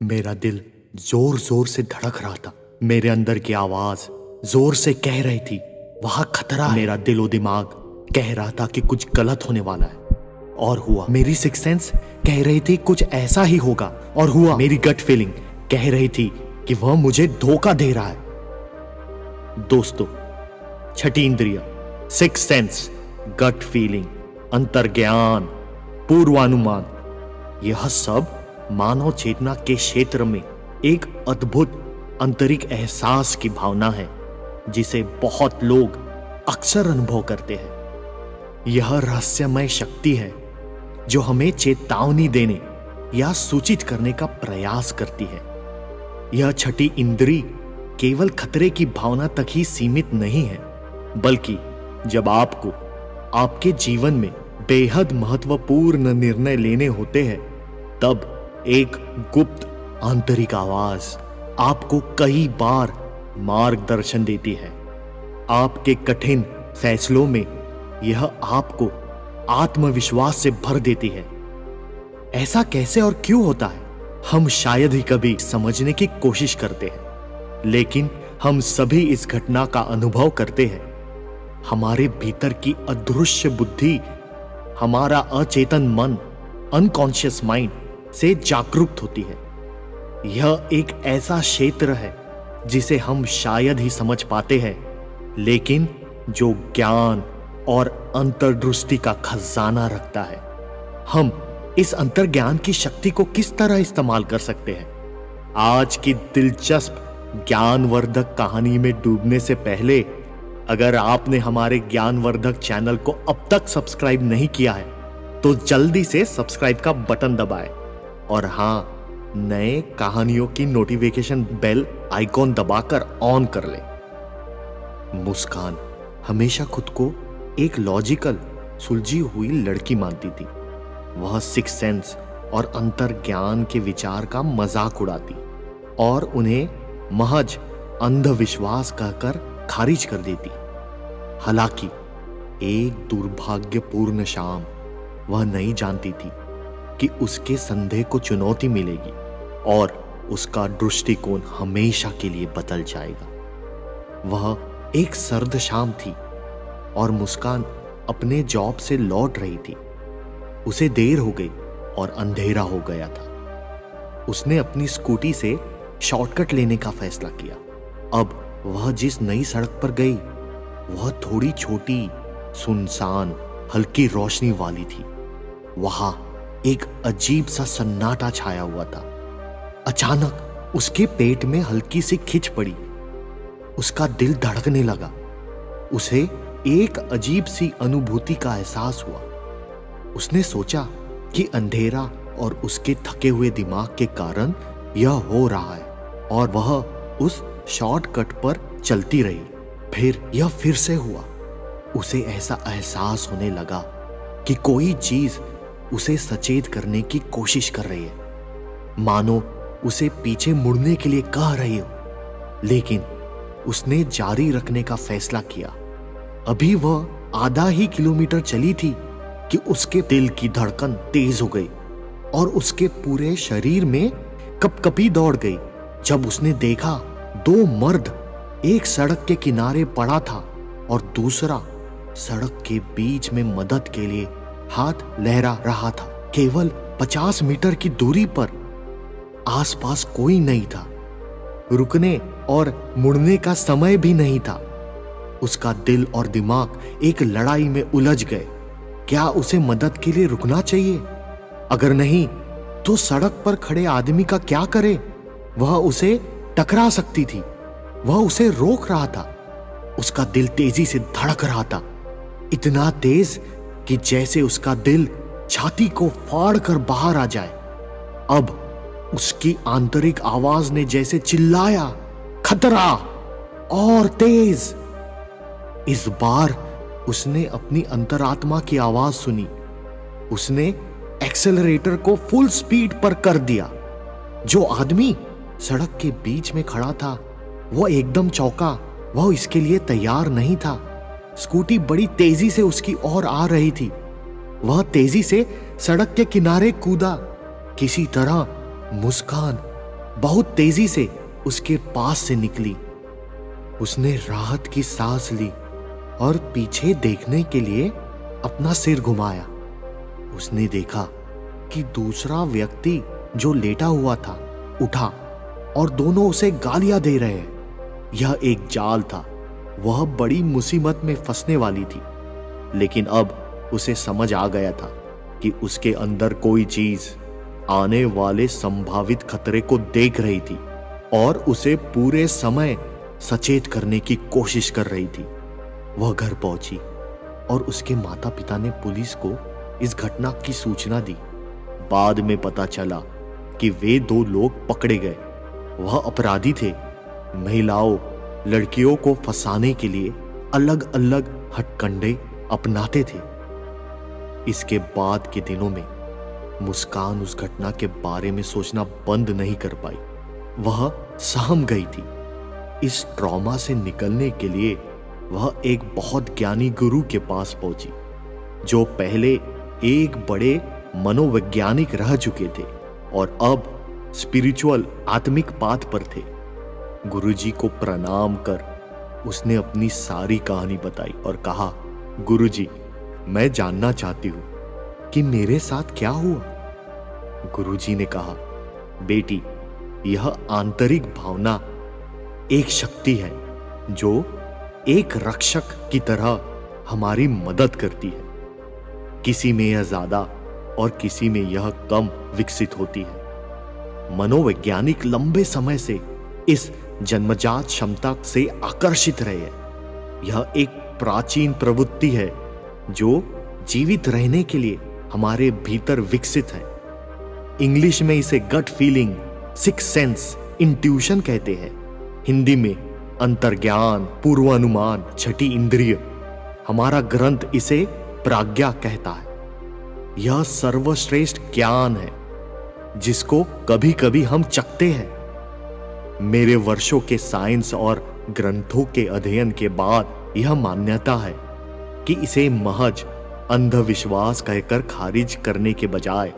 मेरा दिल जोर जोर से धड़क रहा था। मेरे अंदर की आवाज जोर से कह रही थी वहां खतरा है। मेरा दिलो दिमाग कह रहा था कि कुछ गलत होने वाला है, और हुआ। मेरी सिक्स सेंस कह रही थी कुछ ऐसा ही होगा, और हुआ। मेरी गट फीलिंग कह रही थी कि वह मुझे धोखा दे रहा है। दोस्तों, छठी इंद्रिय, सिक्स सेंस, गट फीलिंग, अंतर्ज्ञान, पूर्वानुमान, यह सब मानव चेतना के क्षेत्र में एक अद्भुत आंतरिक एहसास की भावना है जिसे बहुत लोग अक्सर अनुभव करते हैं। यह रहस्यमय शक्ति है जो हमें चेतावनी देने या सूचित करने का प्रयास करती है। यह छठी इंद्री केवल खतरे की भावना तक ही सीमित नहीं है, बल्कि जब आपको आपके जीवन में बेहद महत्वपूर्ण निर्णय लेने होते हैं, तब एक गुप्त आंतरिक आवाज आपको कई बार मार्गदर्शन देती है। आपके कठिन फैसलों में यह आपको आत्मविश्वास से भर देती है। ऐसा कैसे और क्यों होता है, हम शायद ही कभी समझने की कोशिश करते हैं, लेकिन हम सभी इस घटना का अनुभव करते हैं। हमारे भीतर की अदृश्य बुद्धि हमारा अचेतन मन, अनकॉन्शियस माइंड से जागरूक होती है। यह एक ऐसा क्षेत्र है जिसे हम शायद ही समझ पाते हैं, लेकिन जो ज्ञान और अंतर्दृष्टि का खजाना रखता है। हम इस अंतर्ज्ञान की शक्ति को किस तरह इस्तेमाल कर सकते हैं? आज की दिलचस्प ज्ञानवर्धक कहानी में डूबने से पहले, अगर आपने हमारे ज्ञानवर्धक चैनल को अब तक सब्सक्राइब नहीं किया है, तो जल्दी से सब्सक्राइब का बटन दबाएं, और हाँ, नए कहानियों की नोटिफिकेशन बेल आइकॉन दबाकर ऑन कर ले। मुस्कान हमेशा खुद को एक लॉजिकल, सुलझी हुई लड़की मानती थी। वह सिक्स सेंस और अंतर्ज्ञान के विचार का मजाक उड़ाती और उन्हें महज अंधविश्वास कहकर खारिज कर देती। हालांकि एक दुर्भाग्यपूर्ण शाम वह नहीं जानती थी कि उसके संदेह को चुनौती मिलेगी और उसका दृष्टिकोण हमेशा के लिए बदल जाएगा। वह एक सर्द शाम थी और मुस्कान अपने जॉब से लौट रही थी। उसे देर हो गई और अंधेरा हो गया था। उसने अपनी स्कूटी से शॉर्टकट लेने का फैसला किया। अब वह जिस नई सड़क पर गई, वह थोड़ी छोटी, सुनसान, हल्की रोशनी वाली थी। वहां एक अजीब सा सन्नाटा छाया हुआ था। अचानक उसके पेट में हल्की सी खिंच पड़ी। उसका दिल धड़कने लगा। उसे एक अजीब सी अनुभूति का एहसास हुआ। उसने सोचा कि अंधेरा और उसके थके हुए दिमाग के कारण यह हो रहा है, और वह उस शॉर्टकट पर चलती रही। फिर यह फिर से हुआ। उसे ऐसा एहसास होने लगा कि कोई चीज उसे सचेत करने की कोशिश कर रही है, मानो उसे पीछे मुड़ने के लिए कह रही हो। लेकिन उसने जारी रखने का फैसला किया। अभी वह आधा ही किलोमीटर चली थी कि उसके दिल की धड़कन तेज हो गई और उसके पूरे शरीर में कपकपी दौड़ गई जब उसने देखा दो मर्द, एक सड़क के किनारे पड़ा था और दूसरा सड़क के बीच में मदद के लिए हाथ लहरा रहा था। केवल 50 मीटर की दूरी पर। आसपास कोई नहीं था। रुकने और मुड़ने का समय भी नहीं था। उसका दिल और दिमाग एक लड़ाई में उलझ गए। क्या उसे मदद के लिए रुकना चाहिए? अगर नहीं, तो सड़क पर खड़े आदमी का क्या करे? वह उसे टकरा सकती थी। वह उसे रोक रहा था। उसका दिल तेजी से धड़क रहा था, इतना तेज कि जैसे उसका दिल छाती को फाड़ कर बाहर आ जाए। अब उसकी आंतरिक आवाज ने जैसे चिल्लाया, खतरा, और तेज। इस बार उसने अपनी अंतरात्मा की आवाज सुनी। उसने एक्सेलरेटर को फुल स्पीड पर कर दिया। जो आदमी सड़क के बीच में खड़ा था, वह एकदम चौंका। वह इसके लिए तैयार नहीं था। स्कूटी बड़ी तेजी से उसकी ओर आ रही थी। वह तेजी से सड़क के किनारे कूदा। किसी तरह मुस्कान बहुत तेजी से उसके पास से निकली। उसने राहत की सांस ली और पीछे देखने के लिए अपना सिर घुमाया। उसने देखा कि दूसरा व्यक्ति जो लेटा हुआ था उठा और दोनों उसे गालियां दे रहे हैं। यह एक जाल था। वह बड़ी मुसीबत में फंसने वाली थी, लेकिन अब उसे समझ आ गया था कि उसके अंदर कोई चीज आने वाले संभावित खतरे को देख रही थी और उसे पूरे समय सचेत करने की कोशिश कर रही थी। वह घर पहुंची और उसके माता पिता ने पुलिस को इस घटना की सूचना दी। बाद में पता चला कि वे 2 लोग पकड़े गए। वह अपराधी थे। महिलाओं, लड़कियों को फंसाने के लिए अलग अलग हथकंडे अपनाते थे। इसके बाद के दिनों में मुस्कान उस घटना के बारे में सोचना बंद नहीं कर पाई। वह सहम गई थी। इस ट्रॉमा से निकलने के लिए वह एक बहुत ज्ञानी गुरु के पास पहुंची, जो पहले एक बड़े मनोवैज्ञानिक रह चुके थे और अब स्पिरिचुअल आत्मिक पाथ पर थे। गुरुजी को प्रणाम कर उसने अपनी सारी कहानी बताई और कहा, गुरुजी, मैं जानना चाहती हूं कि मेरे साथ क्या हुआ। गुरुजी ने कहा, बेटी, यह आंतरिक भावना एक शक्ति है जो एक रक्षक की तरह हमारी मदद करती है। किसी में यह ज्यादा और किसी में यह कम विकसित होती है। मनोवैज्ञानिक लंबे समय से इस जन्मजात क्षमता से आकर्षित रहे हैं। यह एक प्राचीन प्रवृत्ति है जो जीवित रहने के लिए हमारे भीतर विकसित है। इंग्लिश में इसे gut feeling, six sense, intuition कहते हैं। हिंदी में अंतर्ज्ञान, पूर्वानुमान, छठी इंद्रिय। हमारा ग्रंथ इसे प्राज्ञा कहता है। यह सर्वश्रेष्ठ ज्ञान है जिसको कभी कभी हम चखते हैं। मेरे वर्षों के साइंस और ग्रंथों के अध्ययन के बाद यह मान्यता है कि इसे महज अंधविश्वास कहकर खारिज करने के बजाय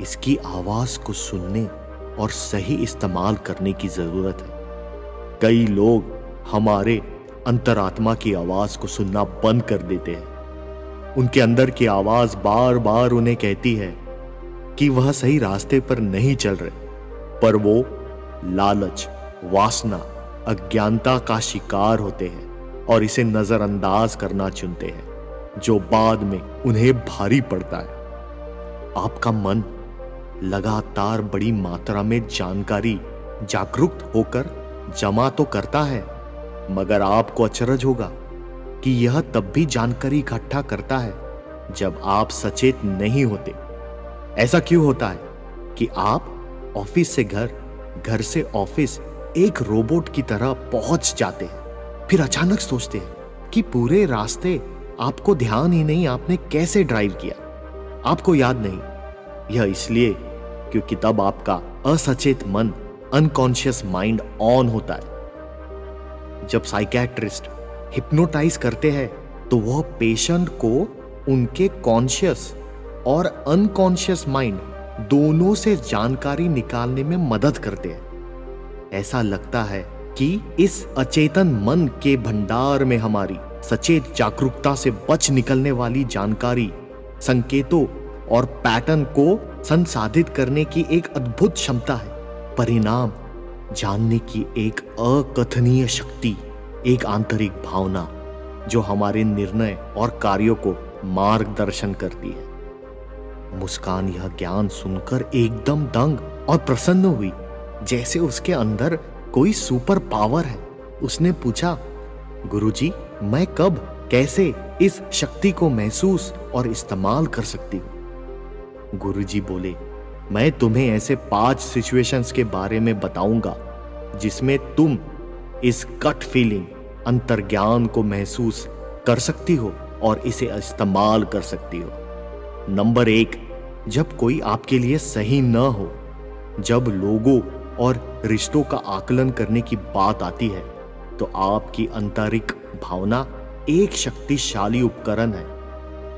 इसकी आवाज को सुनने और सही इस्तेमाल करने की जरूरत है। कई लोग हमारे अंतरात्मा की आवाज को सुनना बंद कर देते हैं। उनके अंदर की आवाज बार बार उन्हें कहती है कि वह सही रास्ते पर नहीं चल रहे, पर वो लालच, वासना, अज्ञानता का शिकार होते हैं और इसे नजरअंदाज करना चुनते हैं, जो बाद में उन्हें भारी पड़ता है। आपका मन लगातार बड़ी मात्रा में जानकारी जागरूक होकर जमा तो करता है, मगर आपको अचरज होगा कि यह तब भी जानकारी इकट्ठा करता है जब आप सचेत नहीं होते। ऐसा क्यों होता है कि आप ऑफिस से घर, घर से ऑफिस एक रोबोट की तरह पहुंच जाते हैं, फिर अचानक सोचते हैं कि पूरे रास्ते आपको ध्यान ही नहीं आपने कैसे ड्राइव किया, आपको याद नहीं। यह इसलिए क्योंकि तब आपका असचेत मन, अनकॉन्शियस माइंड ऑन होता है। जब साइकियाट्रिस्ट हिप्नोटाइज करते हैं तो वह पेशेंट को उनके कॉन्शियस और अनकॉन्शियस माइंड दोनों से जानकारी निकालने में मदद करते हैं। ऐसा लगता है कि इस अचेतन मन के भंडार में हमारी सचेत जागरूकता से बच निकलने वाली जानकारी, संकेतों और पैटर्न को संसाधित करने की एक अद्भुत क्षमता है। परिणाम जानने की एक अकथनीय शक्ति, एक आंतरिक भावना जो हमारे निर्णय और कार्यों को मार्गदर्शन करती है। मुस्कान यह ज्ञान सुनकर एकदम दंग और प्रसन्न हुई, जैसे उसके अंदर कोई सुपर पावर है। उसने पूछा, गुरुजी, मैं कब, कैसे इस शक्ति को महसूस और इस्तेमाल कर सकती हूं? गुरुजी बोले, मैं तुम्हें ऐसे 5 सिचुएशंस के बारे में बताऊंगा जिसमें तुम इस गट फीलिंग, अंतर्ज्ञान को महसूस कर सकती हो और इसे इस्तेमाल कर सकती हो। नंबर 1, जब कोई आपके लिए सही न हो। जब लोगों और रिश्तों का आकलन करने की बात आती है तो आपकी आंतरिक भावना एक शक्तिशाली उपकरण है।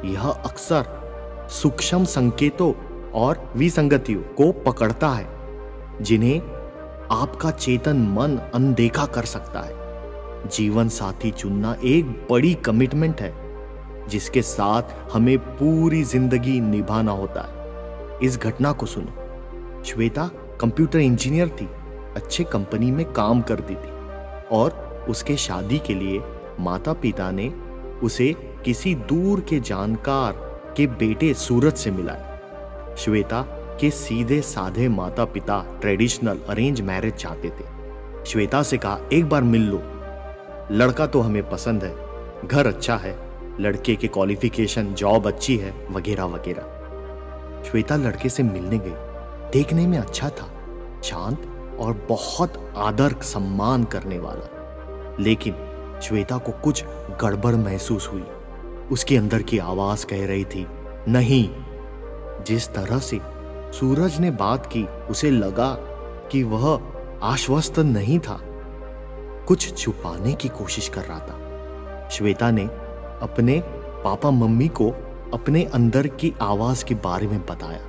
यह अक्सर सूक्ष्म संकेतों और विसंगतियों को पकड़ता है जिन्हें आपका चेतन मन अनदेखा कर सकता है। जीवन साथी चुनना एक बड़ी कमिटमेंट है जिसके साथ हमें पूरी जिंदगी निभाना होता है। इस घटना को सुनो। श्वेता कंप्यूटर इंजीनियर थी, अच्छे कंपनी में काम करती थी और उसके शादी के लिए माता पिता ने उसे किसी दूर के जानकार के बेटे सूरज से मिलाया। श्वेता के सीधे साधे माता पिता ट्रेडिशनल अरेंज मैरिज चाहते थे। श्वेता से कहा, एक बार मिल लो, लड़का तो हमें पसंद है, घर अच्छा है, लड़के के क्वालिफिकेशन, जॉब अच्छी है, वगैरह वगैरह। श्वेता लड़के से मिलने गई। देखने में अच्छा था, शांत और बहुत आदर सम्मान करने वाला। लेकिन श्वेता को कुछ गड़बड़ महसूस हुई। उसके अंदर की आवाज कह रही थी नहीं। जिस तरह से सूरज ने बात की उसे लगा कि वह आश्वस्त नहीं था, कुछ छुपाने की कोशिश कर रहा था। श्वेता ने अपने पापा मम्मी को अपने अंदर की आवाज के बारे में बताया,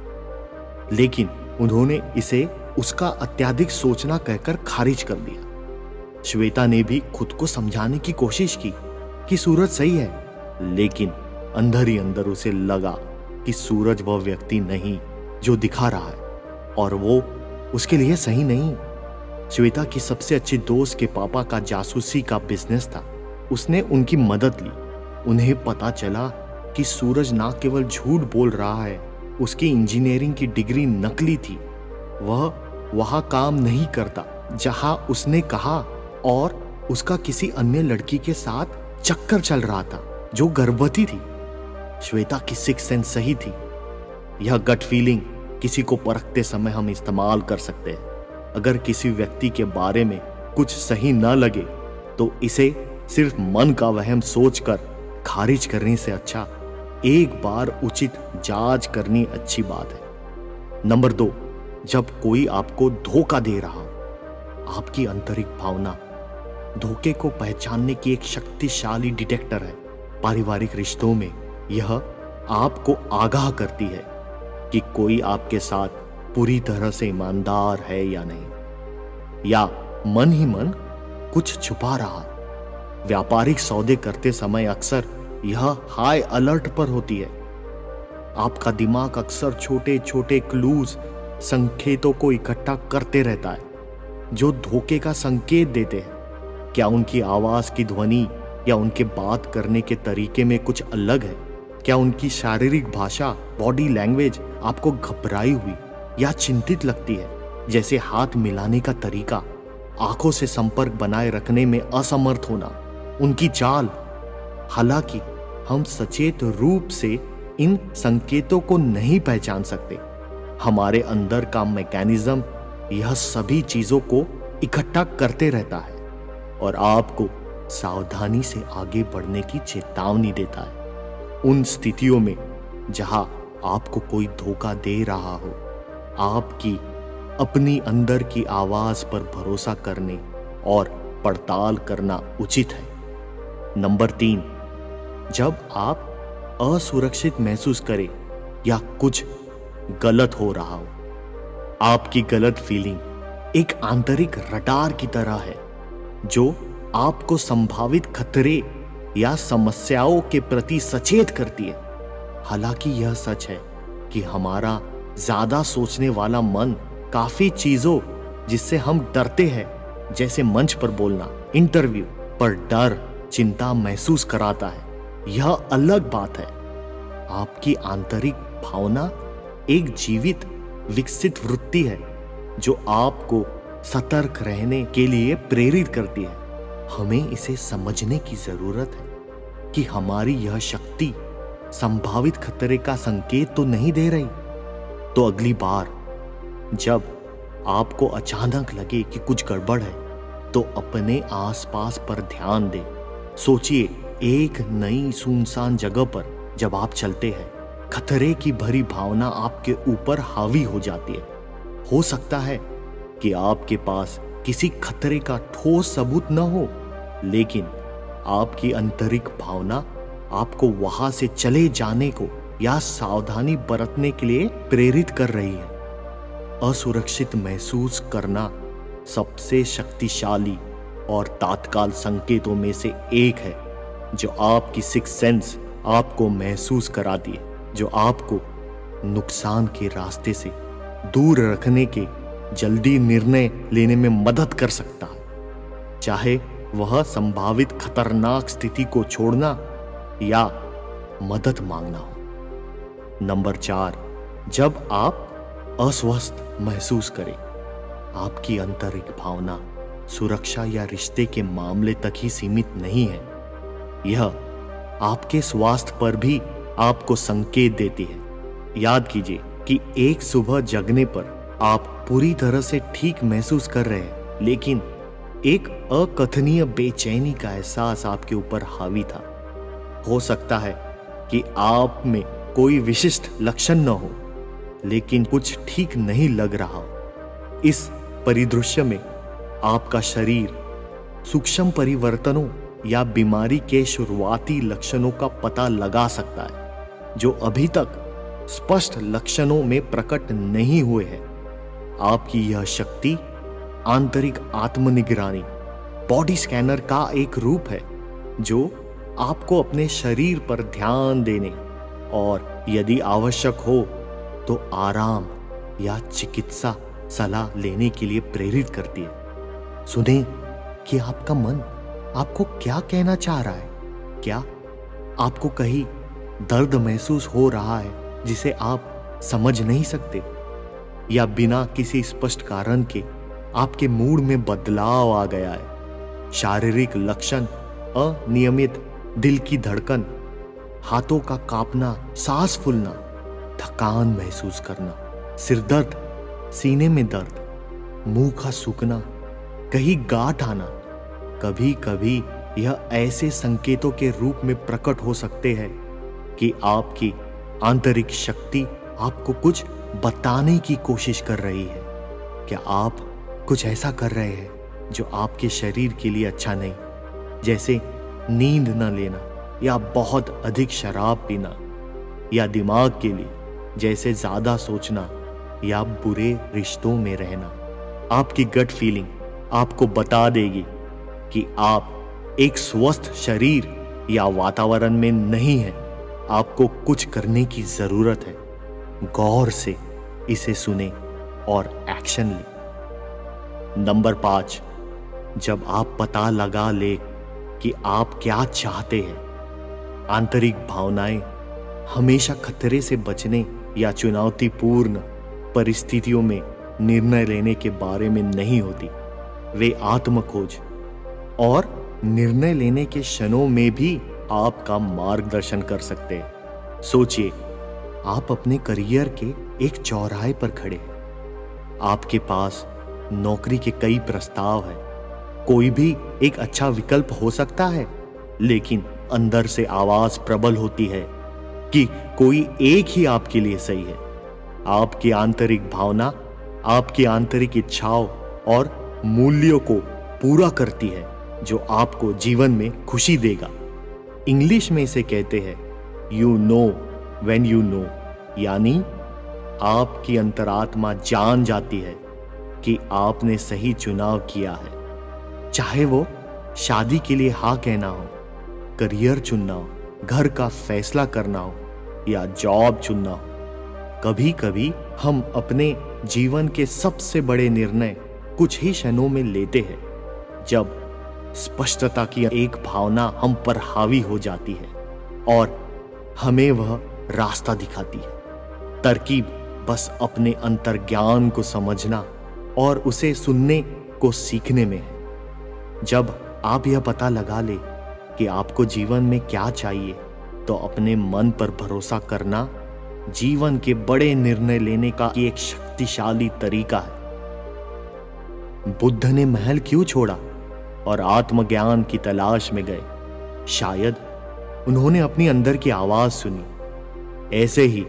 लेकिन उन्होंने इसे उसका अत्यधिक सोचना कहकर खारिज कर दिया। श्वेता ने भी खुद को समझाने की कोशिश की कि सूरज सही है, लेकिन अंदर ही अंदर उसे लगा कि सूरज वह व्यक्ति नहीं जो दिखा रहा है और वो उसके लिए सही नहीं। श्वेता की सबसे अच्छी दोस्त के पापा का जासूसी का बिजनेस था। उसने उनकी मदद ली। उन्हें पता चला कि सूरज ना केवल झूठ बोल रहा है, उसकी इंजीनियरिंग की डिग्री नकली थी। वह वहां काम नहीं करता जहां उसने कहा और उसका किसी अन्य लड़की के साथ चक्कर चल रहा था जो गर्भवती थी। श्वेता की सिक्स सेंस सही थी। यह गट फीलिंग किसी को परखते समय हम इस्तेमाल कर सकते हैं। अगर किसी व्यक्ति के बारे में कुछ सही न लगे तो इसे सिर्फ मन का वहम सोचकर खारिज करने से अच्छा एक बार उचित जांच करनी अच्छी बात है। नंबर 2, जब कोई आपको धोखा दे रहा हो। आपकी आंतरिक भावना धोखे को पहचानने की एक शक्तिशाली डिटेक्टर है। पारिवारिक रिश्तों में यह आपको आगाह करती है कि कोई आपके साथ पूरी तरह से ईमानदार है या नहीं, या मन ही मन कुछ छुपा रहा। व्यापारिक सौदे करते समय अक्सर यह हाई अलर्ट पर होती है। आपका दिमाग अक्सर छोटे छोटे क्लूज, संकेतों को इकट्ठा करते रहता है जो धोखे का संकेत देते हैं। क्या उनकी आवाज की ध्वनि या उनके बात करने के तरीके में कुछ अलग है? क्या उनकी शारीरिक भाषा, बॉडी लैंग्वेज आपको घबराई हुई या चिंतित लगती है? जैसे हाथ मिलाने का तरीका, आंखों से संपर्क बनाए रखने में असमर्थ होना, उनकी चाल। हालांकि हम सचेत रूप से इन संकेतों को नहीं पहचान सकते, हमारे अंदर का मैकेनिज्म यह सभी चीजों को इकट्ठा करते रहता है और आपको सावधानी से आगे बढ़ने की चेतावनी देता है। उन स्थितियों में जहां आपको कोई धोखा दे रहा हो, आपकी अपनी अंदर की आवाज पर भरोसा करने और पड़ताल करना उचित है। नंबर 3, जब आप असुरक्षित महसूस करें या कुछ गलत हो रहा हो। आपकी गलत फीलिंग एक आंतरिक रडार की तरह है जो आपको संभावित खतरे या समस्याओं के प्रति सचेत करती है। हालांकि यह सच है कि हमारा ज्यादा सोचने वाला मन काफी चीजों जिससे हम डरते हैं, जैसे मंच पर बोलना, इंटरव्यू पर डर, चिंता महसूस कराता है। यह अलग बात है। आपकी आंतरिक भावना एक जीवित, विकसित वृत्ति है जो आपको सतर्क रहने के लिए प्रेरित करती है। हमें इसे समझने की जरूरत है कि हमारी यह शक्ति संभावित खतरे का संकेत तो नहीं दे रही। तो अगली बार जब आपको अचानक लगे कि कुछ गड़बड़ है, तो अपने आसपास पर ध्यान दें। सोचिए, एक नई सुनसान जगह पर जब आप चलते हैं, खतरे की भरी भावना आपके ऊपर हावी हो जाती है। हो सकता है कि आपके पास किसी खतरे का ठोस सबूत न हो, लेकिन आपकी आंतरिक भावना आपको वहां से चले जाने को या सावधानी बरतने के लिए प्रेरित कर रही है। असुरक्षित महसूस करना सबसे शक्तिशाली और तात्काल संकेतों में से एक है जो आपकी सिक्स सेंस आपको महसूस करा दिए, जो आपको नुकसान के रास्ते से दूर रखने के जल्दी निर्णय लेने में मदद कर सकता है, चाहे वह संभावित खतरनाक स्थिति को छोड़ना या मदद मांगना हो। नंबर 4, जब आप अस्वस्थ महसूस करें, आपकी आंतरिक भावना सुरक्षा या रिश्ते के मामले तक ही सीमित नहीं है, यह आपके स्वास्थ्य पर भी आपको संकेत देती है। याद कीजिए कि एक सुबह जगने पर आप पूरी तरह से ठीक महसूस कर रहे हैं, लेकिन एक अकथनीय बेचैनी का एहसास आपके ऊपर हावी था। हो सकता है कि आप में कोई विशिष्ट लक्षण न हो, लेकिन कुछ ठीक नहीं लग रहा हो। इस परिदृश्य में आपका शरीर सूक्ष्म परिवर्तनों या बीमारी के शुरुआती लक्षणों का पता लगा सकता है, जो अभी तक स्पष्ट लक्षणों में प्रकट नहीं हुए हैं। आपकी यह शक्ति आंतरिक आत्मनिगरानी, बॉडी स्कैनर का एक रूप है, जो आपको अपने शरीर पर ध्यान देने और यदि आवश्यक हो तो आराम या चिकित्सा सलाह लेने के लिए प्रेरित करती है। सुने कि आपका मन आपको क्या कहना चाह रहा है। क्या आपको कहीं दर्द महसूस हो रहा है जिसे आप समझ नहीं सकते, या बिना किसी स्पष्ट कारण के आपके मूड में बदलाव आ गया है? शारीरिक लक्षण अनियमित दिल की धड़कन, हाथों का कांपना, सांस फूलना, थकान महसूस करना, सिर दर्द, सीने में दर्द, मुंह का सूखना, कहीं गांठ आना। कभी कभी यह ऐसे संकेतों के रूप में प्रकट हो सकते हैं कि आपकी आंतरिक शक्ति आपको कुछ बताने की कोशिश कर रही है। क्या आप कुछ ऐसा कर रहे हैं जो आपके शरीर के लिए अच्छा नहीं, जैसे नींद न लेना या बहुत अधिक शराब पीना, या दिमाग के लिए जैसे ज्यादा सोचना या बुरे रिश्तों में रहना? आपकी गट फीलिंग आपको बता देगी कि आप एक स्वस्थ शरीर या वातावरण में नहीं हैं। आपको कुछ करने की जरूरत है। गौर से इसे सुने और एक्शन लें। नंबर 5, जब आप पता लगा ले कि आप क्या चाहते हैं। आंतरिक भावनाएं हमेशा खतरे से बचने या चुनौतीपूर्ण परिस्थितियों में निर्णय लेने के बारे में नहीं होती। वे आत्मखोज और निर्णय लेने के क्षणों में भी आपका मार्गदर्शन कर सकते हैं। सोचिए, आप अपने करियर के एक चौराहे पर खड़े हैं। आपके पास नौकरी के कई प्रस्ताव हैं। कोई भी एक अच्छा विकल्प हो सकता है, लेकिन अंदर से आवाज प्रबल होती है कि कोई एक ही आपके लिए सही है। आपकी आंतरिक भावना आपकी आंतरिक इच्छाओं और मूल्यों को पूरा करती है, जो आपको जीवन में खुशी देगा। इंग्लिश में इसे कहते हैं you know when you know, यानी आपकी अंतरात्मा जान जाती है कि आपने सही चुनाव किया है। चाहे वो शादी के लिए हाँ कहना हो, करियर चुनना हो, घर का फैसला करना हो या जॉब चुनना हो। कभी कभी हम अपने जीवन के सबसे बड़े निर्णय कुछ ही क्षणों में लेते हैं, जब स्पष्टता की एक भावना हम पर हावी हो जाती है और हमें वह रास्ता दिखाती है। तरकीब बस अपने अंतर्ज्ञान को समझना और उसे सुनने को सीखने में है। जब आप यह पता लगा ले कि आपको जीवन में क्या चाहिए, तो अपने मन पर भरोसा करना जीवन के बड़े निर्णय लेने का एक शक्तिशाली तरीका है। बुद्ध ने महल क्यों छोड़ा और आत्मज्ञान की तलाश में गए? शायद उन्होंने अपनी अंदर की आवाज सुनी। ऐसे ही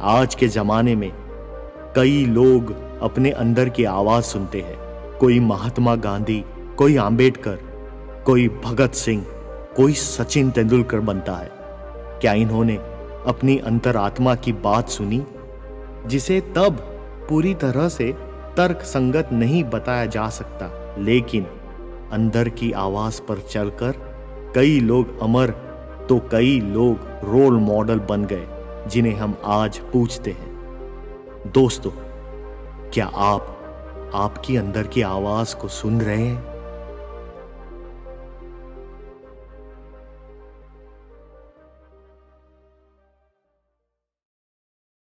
आज के जमाने में कई लोग अपने अंदर की आवाज सुनते हैं। कोई महात्मा गांधी, कोई आंबेडकर, कोई भगत सिंह, कोई सचिन तेंदुलकर बनता है। क्या इन्होंने अपनी अंतरात्मा की बात सुनी, जिसे तब पूरी तरह से तर्क संगत नहीं बताया जा सकता, लेकिन अंदर की आवाज पर चलकर कई लोग अमर तो कई लोग रोल मॉडल बन गए, जिन्हें हम आज पूछते हैं। दोस्तों, क्या आप आपकी अंदर की आवाज को सुन रहे हैं?